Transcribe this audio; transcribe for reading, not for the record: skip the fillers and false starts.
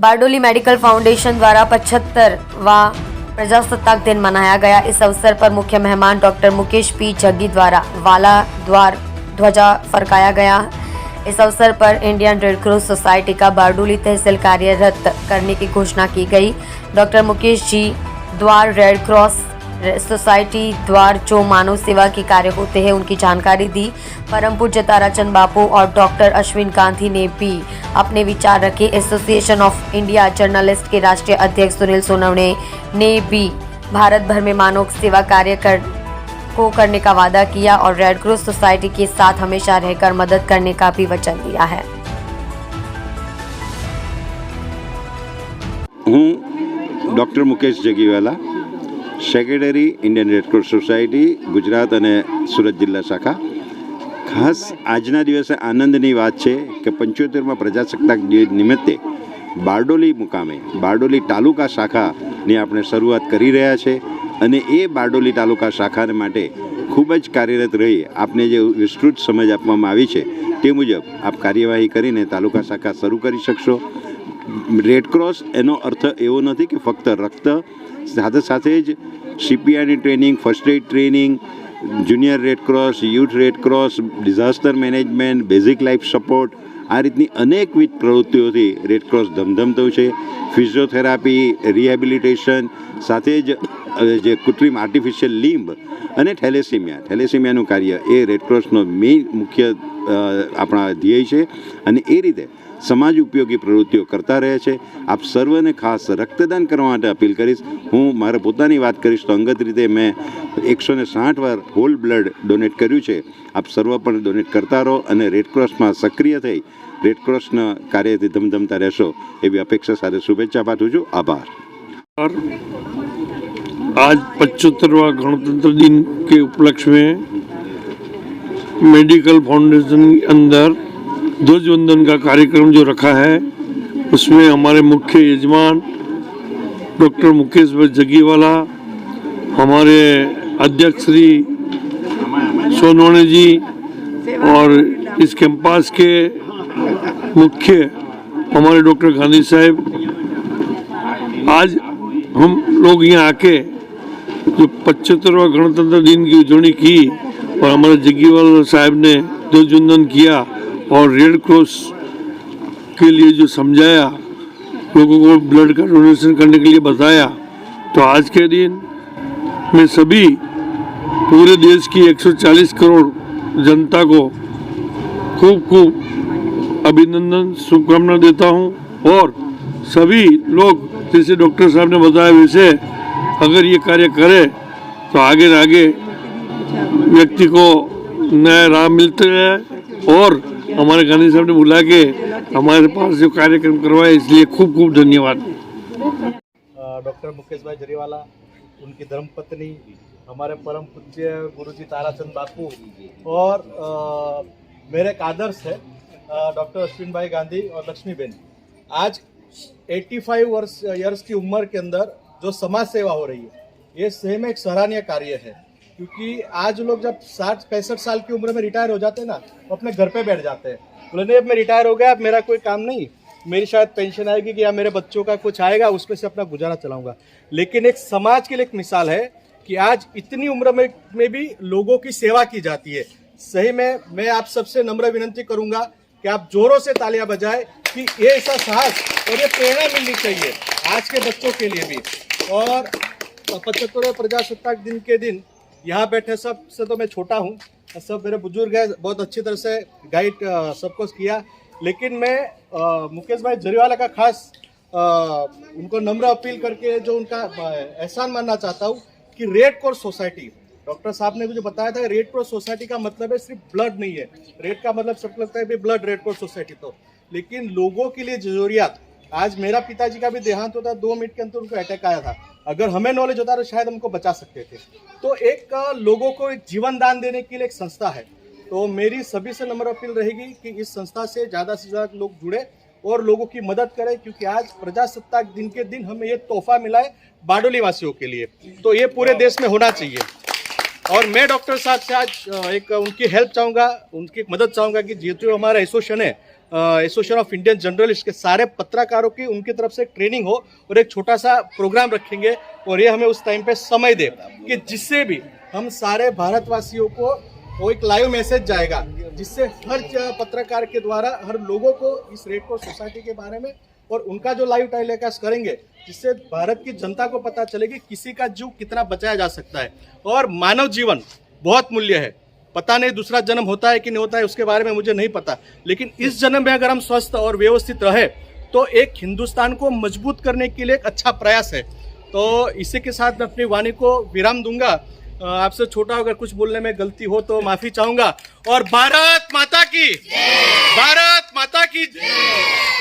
Bardoli medical foundation द्वारा 75वां प्रजासत्ताक दिन मनाया गया। इस अवसर पर मुख्य मेहमान डॉक्टर मुकेश पी जग्गी द्वारा वाला द्वार ध्वजा फरकाया गया। इस अवसर पर इंडियन रेड क्रॉस सोसाइटी का बारडोली तहसील कार्यरत करने की घोषणा की गई। डॉक्टर मुकेश जी द्वार रेड क्रॉस सोसाइटी द्वार जो मानव सेवा के कार्य होते हैं उनकी जानकारी दी। परम पूज्य ताराचंद बापू और डॉक्टर अश्विन गांधी ने भी अपने विचार रखे। एसोसिएशन ऑफ इंडिया जर्नलिस्ट के राष्ट्रीय अध्यक्ष सुनील सोनवणे ने भी भारत भर में मानव सेवा कार्य करने का वादा किया और रेड क्रॉस सोसाइटी के साथ हमेशा रहकर मदद करने का भी वचन दिया है। Doctor Mukesh Jagiwala, secretary Indian Red Cross Society Gujarat અને સુરત જિલ્લા શાખા। ખાસ આજના દિવસે આનંદની વાત છે કે 75માં પ્રજાસત્તાક દિવસ નિમિત્તે બારડોલી મુકામે બારડોલી તાલુકા શાખાની આપણે શરૂઆત કરી રહ્યા છે અને એ બારડોલી તાલુકા શાખાને માટે ખૂબ જ કાર્યરત રહી આપને જે વિસ્તૃત સમજ આપવામાં આવી છે તે મુજબ આપ કાર્યવાહી કરીને તાલુકા શાખા શરૂ કરી શકશો। રેડ ક્રોસ એનો અર્થ એવો નથી કે ફક્ત રક્ત, સાથે સાથે જ CPRની training, first aid training, junior Red Cross, youth Red Cross, disaster management, basic life support, આ રીતની અનેકવિધ પ્રવૃત્તિઓથી રેડ ક્રોસ ધમધમતો છે। ફિઝિયોથેરાપી, રિહેબિલિટેશન, સાથે જ જે કૃત્રિમ આર્ટિફિશિયલ લિમ્બ અને થેલેસીમિયાનું કાર્ય એ રેડ ક્રોસનો મેઇન મુખ્ય આપણા ધ્યેય છે અને એ રીતે સમાજ ઉપયોગી પ્રવૃત્તિઓ કરતા રહે છે। આપ સર્વને ખાસ રક્તદાન કરવા માટે અપીલ કરીશ। હું મારા પોતાની વાત કરીશ તો અંગત રીતે મેં 160 વાર હોલ બ્લડ ડોનેટ કર્યું છે। આપ સર્વ પણ ડોનેટ કરતા રહો અને રેડ ક્રોસમાં સક્રિય થઈ રેડ ક્રોસના કાર્યથી ધમધમતા રહેશો એવી અપેક્ષા સાથે શુભેચ્છા પાઠવું છું। આભાર। आज 75वां गणतंत्र दिन के उपलक्ष्य में मेडिकल फाउंडेशन के अंदर ध्वजवंदन का कार्यक्रम जो रखा है उसमें हमारे मुख्य यजमान डॉक्टर मुकेश भाई जग्गीवाला, हमारे अध्यक्ष श्री सोनवणे जी और इस कैंपस के मुख्य हमारे डॉक्टर गांधी साहब, आज हम लोग यहाँ आके जो 75वां गणतंत्र दिन की उजवनी की और हमारे जग्गीवाला साहब ने ध्वजवंदन किया और रेड क्रॉस के लिए जो समझाया, लोगों को ब्लड का डोनेशन करने के लिए बताया, तो आज के दिन मैं सभी पूरे देश की 140 करोड़ जनता को खूब खूब अभिनंदन, शुभकामना देता हूं और सभी लोग जैसे डॉक्टर साहब ने बताया वैसे अगर ये कार्य करे तो आगे व्यक्ति को नया राह मिलते रहे। और हमारे गांधी साहब ने बुला के हमारे पास जो कार्यक्रम करवाया इसलिए खूब खूब धन्यवाद। डॉक्टर मुकेश भाई जरीवाला, उनकी धर्मपत्नी हमारे परम पूज्य गुरुजी ताराचंद बापू और मेरे एक आदर्श है डॉक्टर अश्विन भाई गांधी और लक्ष्मीबेन। आज 85 ईयर्स की उम्र के अंदर जो समाज सेवा हो रही है ये सही में एक सराहनीय कार्य है, क्योंकि आज लोग जब 60-65 साल की उम्र में रिटायर हो जाते हैं ना तो अपने घर पे बैठ जाते हैं, बोले नहीं अब मैं रिटायर हो गया, अब मेरा कोई काम नहीं, मेरी शायद पेंशन आएगी कि या मेरे बच्चों का कुछ आएगा उसमें से अपना गुजारा चलाऊंगा। लेकिन एक समाज के लिए एक मिसाल है कि आज इतनी उम्र में भी लोगों की सेवा की जाती है। सही में मैं आप सबसे नम्र विनंती करूंगा कि आप जोरों से तालियां बजाएं कि ये ऐसा साहस और ये प्रेरणा मिलनी चाहिए आज के बच्चों के लिए भी। और 75वें प्रजासत्ताक दिन के दिन यहाँ बैठे सब से तो मैं छोटा हूँ, सब मेरे बुजुर्ग हैं, बहुत अच्छी तरह से गाइड सबको किया। लेकिन मैं मुकेश भाई जरीवाला का खास उनको नम्र अपील करके जो उनका एहसान मानना चाहता हूँ कि रेड क्रॉस सोसाइटी, डॉक्टर साहब ने मुझे बताया था रेड क्रॉस सोसाइटी का मतलब है सिर्फ ब्लड नहीं है, रेड का मतलब सबको लगता है भी ब्लड रेड क्रॉस सोसाइटी, तो लेकिन लोगों के लिए जरूरियात। आज मेरा पिताजी का भी देहांत होता, 2 मिनट के अंदर उनको अटैक आया था, अगर हमें नॉलेज होता तो शायद हमको बचा सकते थे। तो एक लोगों को एक जीवन दान देने के लिए एक संस्था है, तो मेरी सभी से नम्र अपील रहेगी कि इस संस्था से ज़्यादा लोग जुड़े और लोगों की मदद करें, क्योंकि आज प्रजासत्ताक दिन के दिन हमें ये तोहफा मिला है बारडोली वासियों के लिए, तो ये पूरे देश में होना चाहिए। और मैं डॉक्टर साहब से आज एक उनकी हेल्प चाहूँगा, उनकी मदद चाहूँगा कि जो हमारा एसोसिएशन है एसोसिएशन ऑफ इंडियन जर्नलिस्ट के सारे पत्रकारों की उनकी तरफ से ट्रेनिंग हो और एक छोटा सा प्रोग्राम रखेंगे और ये हमें उस टाइम पे समय दे कि जिससे भी हम सारे भारतवासियों को वो एक लाइव मैसेज जाएगा, जिससे हर पत्रकार के द्वारा हर लोगों को इस रेड क्रॉस सोसाइटी के बारे में और उनका जो लाइव टेलीकास्ट करेंगे, जिससे भारत की जनता को पता चले कि किसी का जीव कितना बचाया जा सकता है। और मानव जीवन बहुत मूल्य है, पता नहीं दूसरा जन्म होता है कि नहीं होता है, उसके बारे में मुझे नहीं पता, लेकिन इस जन्म में अगर हम स्वस्थ और व्यवस्थित रहे तो एक हिंदुस्तान को मजबूत करने के लिए एक अच्छा प्रयास है। तो इसी के साथ मैं अपनी वाणी को विराम दूंगा। आपसे छोटा अगर कुछ बोलने में गलती हो तो माफी चाहूंगा। और भारत माता की जय! भारत माता की जय!